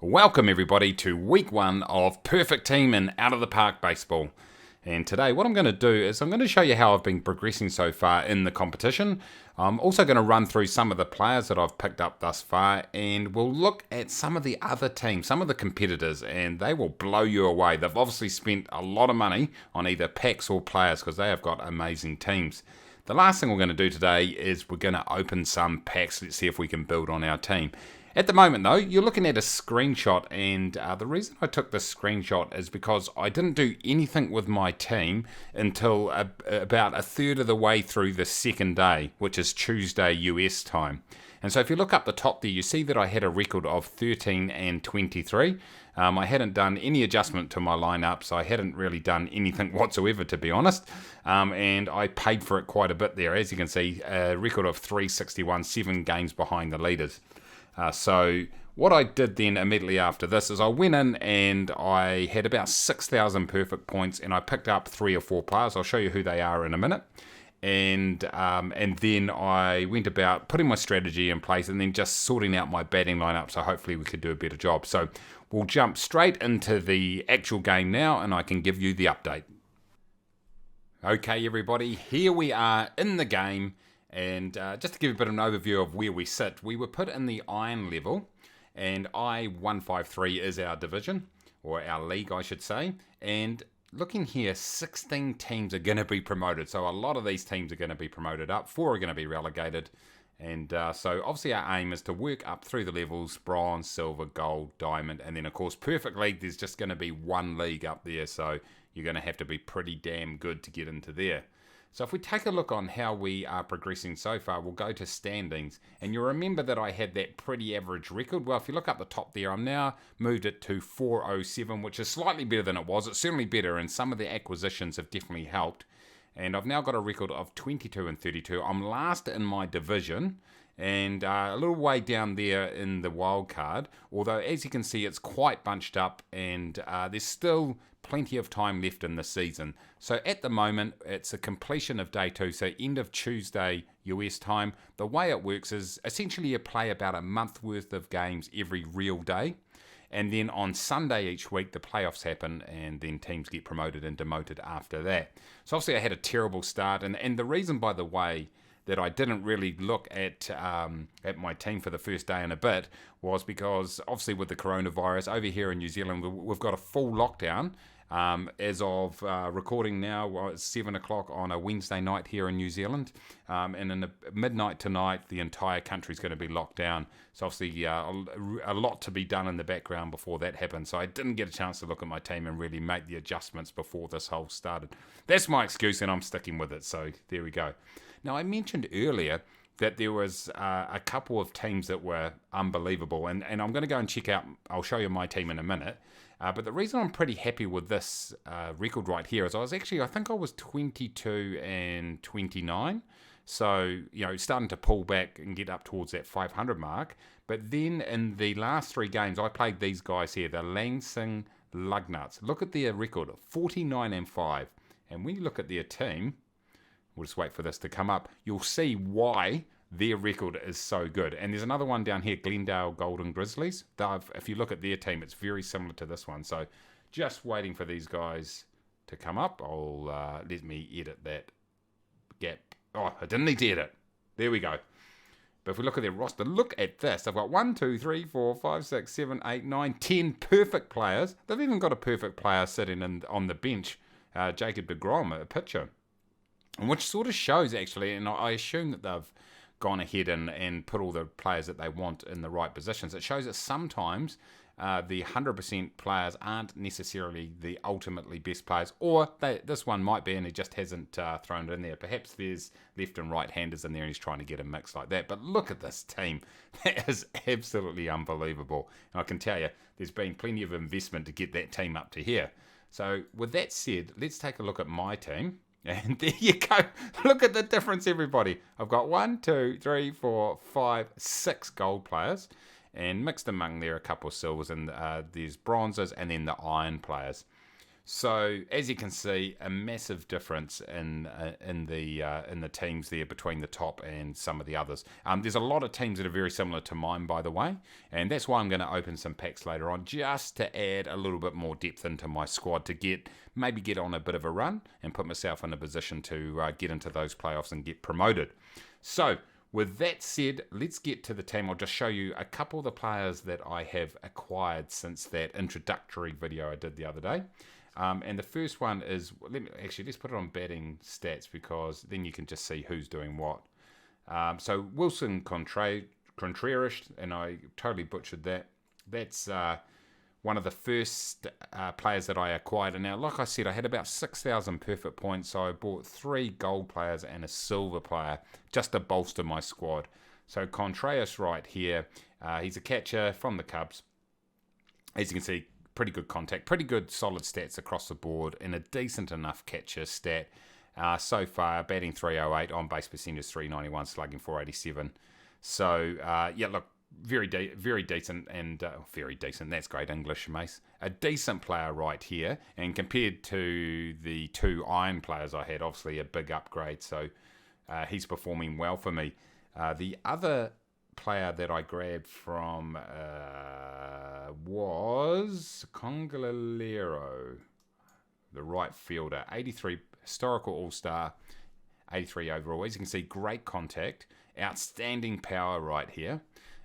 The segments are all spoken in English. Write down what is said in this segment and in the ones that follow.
Welcome everybody to week 1 of Perfect Team and Out of the Park Baseball. And today what I'm going to do is I'm going to show you how I've been progressing so far in the competition. I'm also going to run through some of the players that I've picked up thus far, and we'll look at some of the other teams, some of the competitors, and they will blow you away. They've obviously spent a lot of money on either packs or players because they have got amazing teams. The last thing we're going to do today is we're going to open some packs. Let's see if we can build on our team. At the moment though, you're looking at a screenshot, and the reason I took this screenshot is because I didn't do anything with my team until about a third of the way through the second day, which is Tuesday US time. And so if you look up the top there, you see that I had a record of 13 and 23. I hadn't done any adjustment to my lineup, so I hadn't really done anything whatsoever, to be honest. And I paid for it quite a bit there. As you can see, a record of 361, 7 games behind the leaders. So what I did then immediately after this is I went in and I had about 6,000 perfect points, and I picked up 3 or 4 players. I'll show you who they are in a minute. And then I went about putting my strategy in place and then just sorting out my batting lineup, so hopefully we could do a better job. So we'll jump straight into the actual game now, and I can give you the update. Okay, everybody, here we are in the game. And just to give a bit of an overview of where we sit, we were put in the iron level, and I-153 is our division, or our league I should say. And looking here, 16 teams are going to be promoted. So a lot of these teams are going to be promoted up, 4 are going to be relegated. And so obviously our aim is to work up through the levels: bronze, silver, gold, diamond, and then of course perfect league. There's just going to be one league up there, so you're going to have to be pretty damn good to get into there. So if we take a look on how we are progressing so far, we'll go to standings. And you'll remember that I had that pretty average record. Well, if you look up the top there, I'm now moved it to 407, which is slightly better than it was. It's certainly better, and some of the acquisitions have definitely helped. And I've now got a record of 22 and 32. I'm last in my division, and a little way down there in the wild card. Although, as you can see, it's quite bunched up, and there's still plenty of time left in the season. So at the moment, it's a completion of day 2, so end of Tuesday US time. The way it works is essentially you play about a month worth of games every real day. And then on Sunday each week, the playoffs happen, and then teams get promoted and demoted after that. So obviously I had a terrible start, and the reason, by the way, that I didn't really look at my team for the first day and a bit was because obviously with the coronavirus over here in New Zealand, we've got a full lockdown. As of recording now, it's 7 o'clock on a Wednesday night here in New Zealand, and in the midnight tonight the entire country is going to be locked down. So obviously a lot to be done in the background before that happens, so I didn't get a chance to look at my team and really make the adjustments before this whole started. That's my excuse, and I'm sticking with it, so there we go. Now, I mentioned earlier that there was a couple of teams that were unbelievable, and I'm going to go and check out, I'll show you my team in a minute. But the reason I'm pretty happy with this record right here is I think I was 22 and 29. So, starting to pull back and get up towards that 500 mark. But then in the last 3 games, I played these guys here, the Lansing Lugnuts. Look at their record, 49 and 5. And when you look at their team, we'll just wait for this to come up, you'll see why their record is so good. And there's another one down here, Glendale Golden Grizzlies. If you look at their team, it's very similar to this one. So just waiting for these guys to come up. Let me edit that gap. Oh, I didn't need to edit. There we go. But if we look at their roster, look at this. They've got 1, 2, 3, 4, 5, 6, 7, 8, 9, 10 perfect players. They've even got a perfect player sitting on the bench, Jacob deGrom, a pitcher. And which sort of shows, actually, and I assume that they've gone ahead and put all the players that they want in the right positions. It shows that sometimes the 100% players aren't necessarily the ultimately best players, or this one might be and he just hasn't thrown it in there. Perhaps there's left and right handers in there and he's trying to get a mix like that. But look at this team. That is absolutely unbelievable. And I can tell you, there's been plenty of investment to get that team up to here. So with that said, let's take a look at my team. And there you go. Look at the difference, everybody. I've got 1, 2, 3, 4, 5, 6 gold players. And mixed among there a couple of silvers, and there's bronzes and then the iron players. So as you can see, a massive difference in the teams there between the top and some of the others. There's a lot of teams that are very similar to mine, by the way, and that's why I'm going to open some packs later on, just to add a little bit more depth into my squad to maybe get on a bit of a run and put myself in a position to get into those playoffs and get promoted. So with that said, let's get to the team. I'll just show you a couple of the players that I have acquired since that introductory video I did the other day. And the first one is, let's put it on batting stats, because then you can just see who's doing what. So Wilson Contreras, and I totally butchered that. That's one of the first players that I acquired. And now, like I said, I had about 6,000 perfect points, so I bought 3 gold players and a silver player just to bolster my squad. So Contreras right here, he's a catcher from the Cubs. As you can see, pretty good contact, pretty good solid stats across the board, and a decent enough catcher stat. So far, batting 308, on base percentage 391, slugging 487. So, yeah, look, very decent, and very decent, that's great English, Mace. A decent player right here, and compared to the 2 iron players I had, obviously a big upgrade, so he's performing well for me. The other player that I grabbed from was Congalero, the right fielder, 83 historical all-star, 83 overall. As you can see, great contact, outstanding power right here.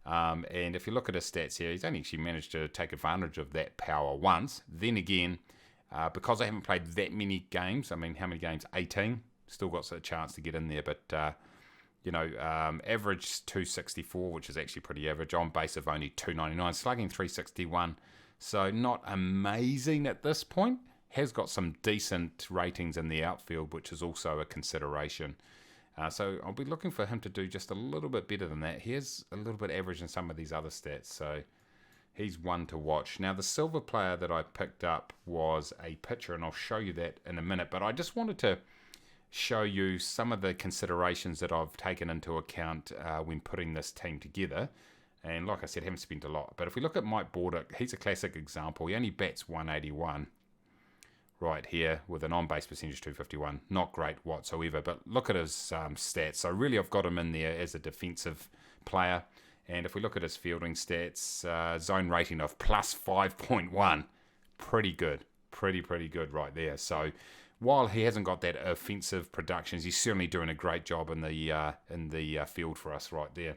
And if you look at his stats here, he's only actually managed to take advantage of that power once. Then again, because I haven't played that many games, I mean, how many games? 18. Still got a chance to get in there, but average 264, which is actually pretty average, on base of only 299, slugging 361, so not amazing at this point. Has got some decent ratings in the outfield, which is also a consideration. So I'll be looking for him to do just a little bit better than that. He is a little bit average in some of these other stats, so he's one to watch. Now, the silver player that I picked up was a pitcher, and I'll show you that in a minute, but I just wanted to show you some of the considerations that I've taken into account when putting this team together. And like I said, haven't spent a lot. But if we look at Mike Bordick, he's a classic example. He only bats 181 right here with an on-base percentage 251. Not great whatsoever, but look at his stats. So really I've got him in there as a defensive player. And if we look at his fielding stats, zone rating of plus 5.1, pretty good. Pretty good right there. So while he hasn't got that offensive productions, he's certainly doing a great job in the field for us right there.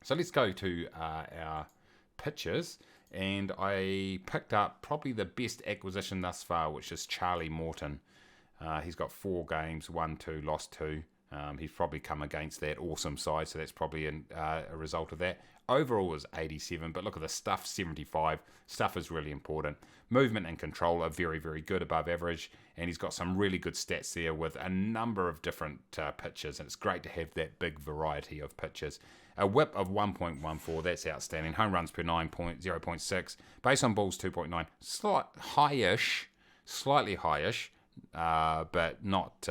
So let's go to our pitchers, and I picked up probably the best acquisition thus far, which is Charlie Morton. He's got 4 games, won 2, lost 2. He's probably come against that awesome side, so that's probably a result of that. Overall is 87, but look at the stuff, 75. Stuff is really important. Movement and control are very, very good, above average, and he's got some really good stats there with a number of different pitches, and it's great to have that big variety of pitches. A whip of 1.14, that's outstanding. Home runs per 0.6. Base on balls 2.9. Slightly highish, but not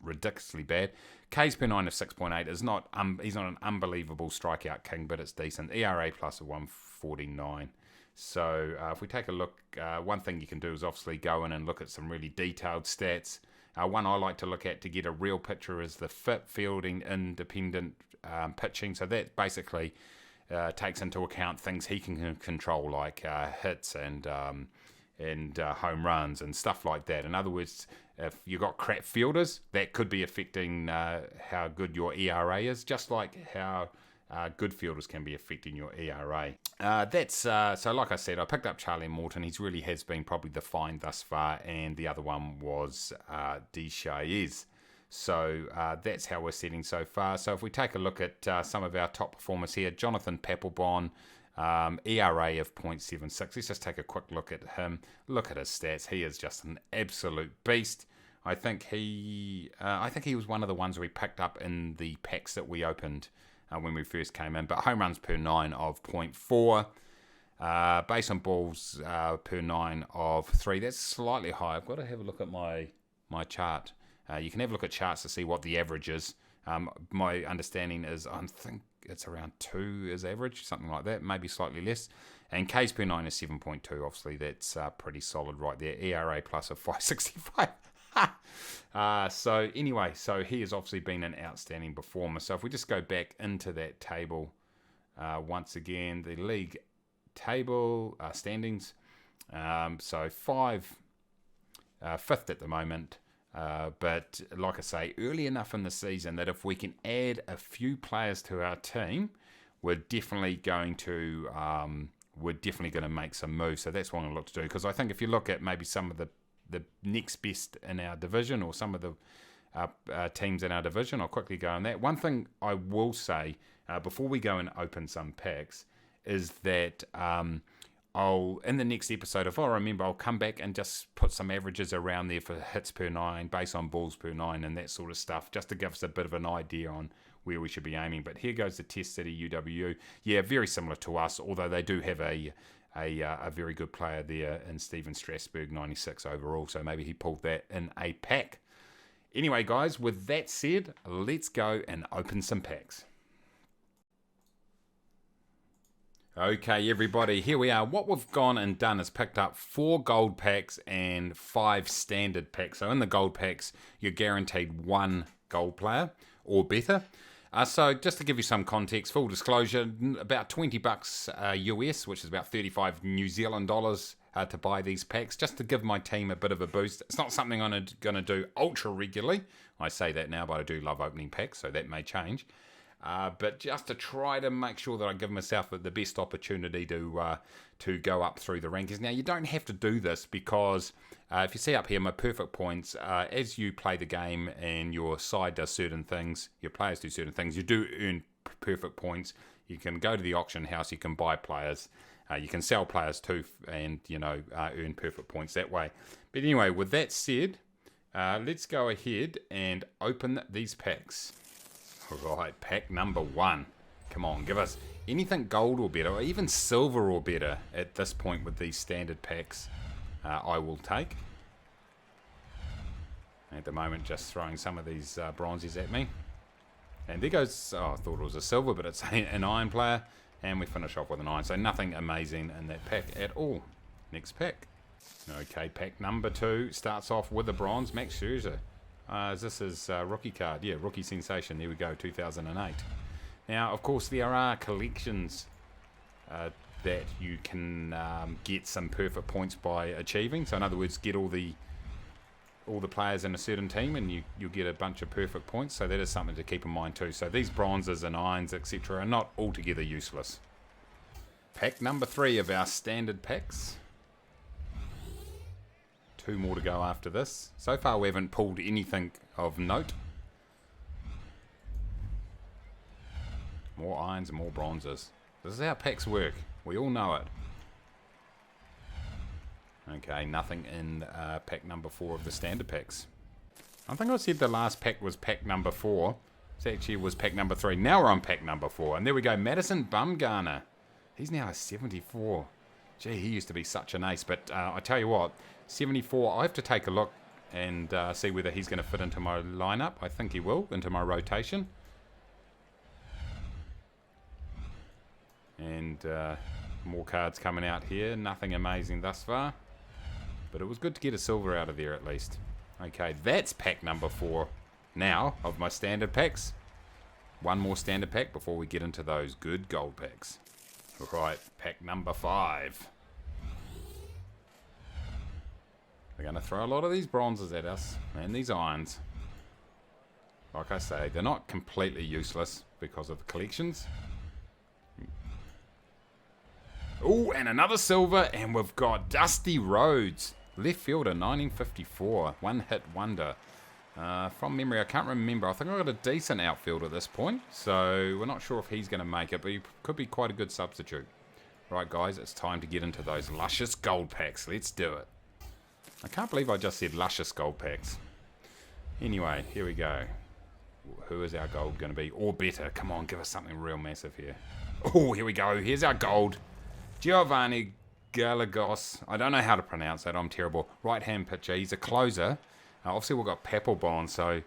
ridiculously bad. Ks per 9 of 6.8 is not. He's not an unbelievable strikeout king, but it's decent. ERA plus of 149. So if we take a look, one thing you can do is obviously go in and look at some really detailed stats. One I like to look at to get a real picture is the fit, fielding, independent pitching. So that basically takes into account things he can control, like hits and home runs and stuff like that. In other words, if you've got crap fielders, that could be affecting how good your ERA is, just like how good fielders can be affecting your ERA. So like I said, I picked up Charlie Morton. He really has been probably the find thus far, and the other one was Deshaes. So that's how we're sitting so far. So if we take a look at some of our top performers here, Jonathan Papelbon, ERA of 0.76. Let's just take a quick look at him. Look at his stats. He is just an absolute beast. I think he was one of the ones we picked up in the packs that we opened when we first came in. But home runs per 9 of 0.4. Base on balls per 9 of 3. That's slightly high. I've got to have a look at my chart. You can have a look at charts to see what the average is. My understanding is, I think it's around 2 is average, something like that, maybe slightly less. And Ks per 9 is 7.2. Obviously, that's pretty solid right there. ERA plus of 565. So anyway, so he has obviously been an outstanding performer. So if we just go back into that table, once again, the league table standings. So fifth at the moment. But like I say, early enough in the season that if we can add a few players to our team, we're definitely going to make some moves. So that's what I'm going to look to do. Because I think if you look at maybe some of the next best in our division, or some of the teams in our division, I'll quickly go on that. One thing I will say before we go and open some packs is that in the next episode, if I remember, I'll come back and just put some averages around there for hits per 9, base on balls per 9, and that sort of stuff, just to give us a bit of an idea on where we should be aiming. But here goes the Test City UWU. Yeah, very similar to us, although they do have a very good player there in Steven Strasburg, 96 overall, so maybe he pulled that in a pack. Anyway, guys, with that said, let's go and open some packs. Okay, everybody, here we are. What we've gone and done is picked up 4 gold packs and 5 standard packs. So in the gold packs, you're guaranteed 1 gold player or better. So just to give you some context, full disclosure, about $20 US, which is about 35 New Zealand dollars to buy these packs, just to give my team a bit of a boost. It's not something I'm going to do ultra regularly. I say that now, but I do love opening packs, so that may change. But just to try to make sure that I give myself the best opportunity to go up through the rankings. Now, you don't have to do this because if you see up here, my perfect points, as you play the game and your side does certain things, your players do certain things, you do earn perfect points. You can go to the auction house, you can buy players, you can sell players too, and earn perfect points that way. But anyway, with that said, let's go ahead and open these packs. Right, pack number 1. Come on, give us anything gold or better, or even silver or better at this point with these standard packs. I will take. At the moment, just throwing some of these bronzies at me. And there goes, I thought it was a silver, but it's an iron player. And we finish off with an iron, so nothing amazing in that pack at all. Next pack. Okay, pack number 2 starts off with a bronze, Max Scherzer. This is rookie card. Yeah, rookie sensation. There we go, 2008. Now, of course, there are collections that you can get some perfect points by achieving. So, in other words, get all the players in a certain team, and you'll get a bunch of perfect points. So that is something to keep in mind too. So these bronzes and irons, etc., are not altogether useless. Pack number 3 of our standard packs. 2 more to go after this. So far we haven't pulled anything of note. More irons and more bronzes. This is how packs work. We all know it. Okay, nothing in pack number 4 of the standard packs. I think I said the last pack was pack number 4. It actually was pack number 3. Now we're on pack number 4. And there we go, Madison Bumgarner. He's now a 74. Gee, he used to be such an ace. But I tell you what, 74, I have to take a look and see whether he's going to fit into my lineup. I think he will, into my rotation. And more cards coming out here. Nothing amazing thus far. But it was good to get a silver out of there at least. Okay, that's pack number 4 now of my standard packs. One more standard pack before we get into those good gold packs. Right, pack number 5. They're going to throw a lot of these bronzes at us and these irons. Like I say, they're not completely useless because of the collections. Oh, and another silver, and we've got Dusty Rhodes, left fielder, 1954, one-hit wonder. From memory, I can't remember. I think I've got a decent outfield at this point, so we're not sure if he's going to make it, but he could be quite a good substitute. Right, guys, it's time to get into those luscious gold packs. Let's do it. I can't believe I just said luscious gold packs. Anyway, here we go. Who is our gold going to be? Or better. Come on, give us something real massive here. Oh, here we go. Here's our gold. Giovanni Gallegos. I don't know how to pronounce that. I'm terrible. Right-hand pitcher. He's a closer. Obviously, we've got Papelbon, so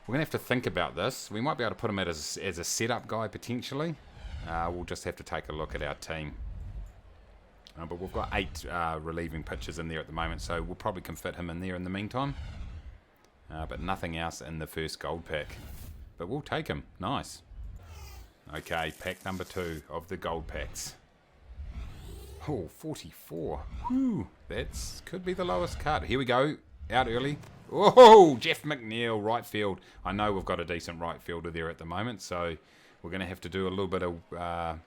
We're going to have to think about this. We might be able to put him as a setup guy, potentially. We'll just have to take a look at our team. But we've got 8 relieving pitchers in there at the moment, so we'll probably can fit him in there in the meantime. But nothing else in the first gold pack. But we'll take him. Nice. Okay, pack number 2 of the gold packs. Oh, 44. Whew, that's could be the lowest card. Here we go. Out early. Oh, Jeff McNeil, right field. I know we've got a decent right fielder there at the moment, so we're going to have to do a little bit of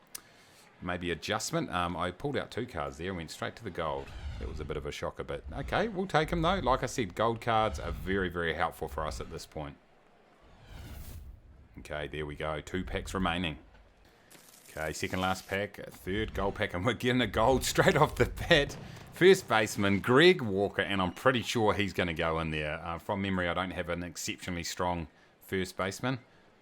maybe adjustment. I pulled out 2 cards there and went straight to the gold. It was a bit of a shocker, but okay, we'll take them though. Like I said, gold cards are very, very helpful for us at this point. Okay, there we go. 2 packs remaining. Okay, second last pack, 3rd gold pack, and we're getting a gold straight off the bat. First baseman, Greg Walker, and I'm pretty sure he's going to go in there. From memory, I don't have an exceptionally strong first baseman.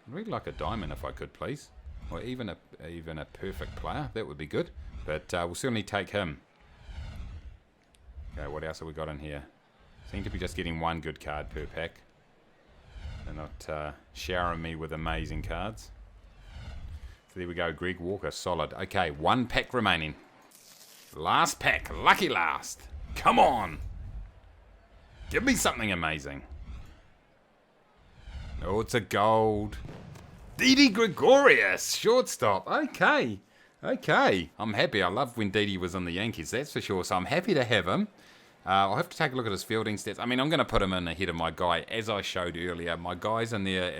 I'd really like a diamond if I could, please. Or even a perfect player. That would be good. But we'll certainly take him. Okay, what else have we got in here? Seem to be just getting 1 good card per pack. They're not showering me with amazing cards. So there we go, Greg Walker, solid. Okay, 1 pack remaining. Last pack, lucky last. Come on. Give me something amazing. Oh, it's a gold. Didi Gregorius, shortstop. Okay. I'm happy. I loved when Didi was on the Yankees, that's for sure. So I'm happy to have him. I'll have to take a look at his fielding stats. I mean, I'm going to put him in ahead of my guy, as I showed earlier. My guy's in there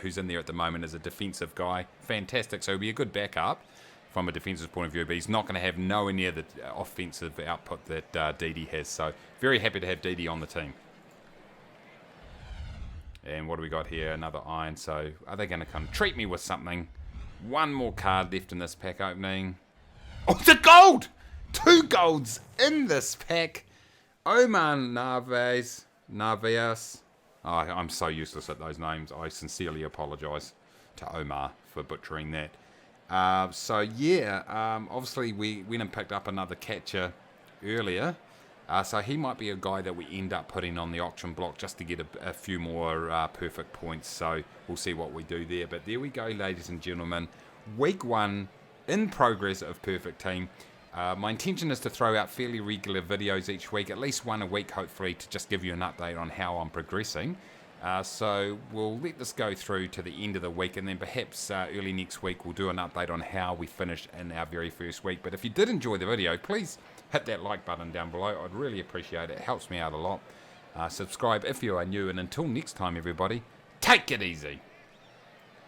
who's in there at the moment as a defensive guy. Fantastic. So he'll be a good backup from a defensive point of view, but he's not going to have nowhere near the offensive output that Didi has. So very happy to have Didi on the team. And what do we got here? Another iron. So are they going to come treat me with something? 1 more card left in this pack opening. Oh, it's a gold! 2 golds in this pack. Omar Narvaez. Oh, I'm so useless at those names. I sincerely apologise to Omar for butchering that. So yeah, obviously we went and picked up another catcher earlier. So he might be a guy that we end up putting on the auction block just to get a few more perfect points. So we'll see what we do there. But there we go, ladies and gentlemen. Week 1 in progress of Perfect Team. My intention is to throw out fairly regular videos each week, at least 1 a week, hopefully, to just give you an update on how I'm progressing. So we'll let this go through to the end of the week, and then perhaps early next week we'll do an update on how we finished in our very first week. But if you did enjoy the video, please hit that like button down below. I'd really appreciate it. It helps me out a lot. Subscribe if you are new, and until next time, everybody, take it easy.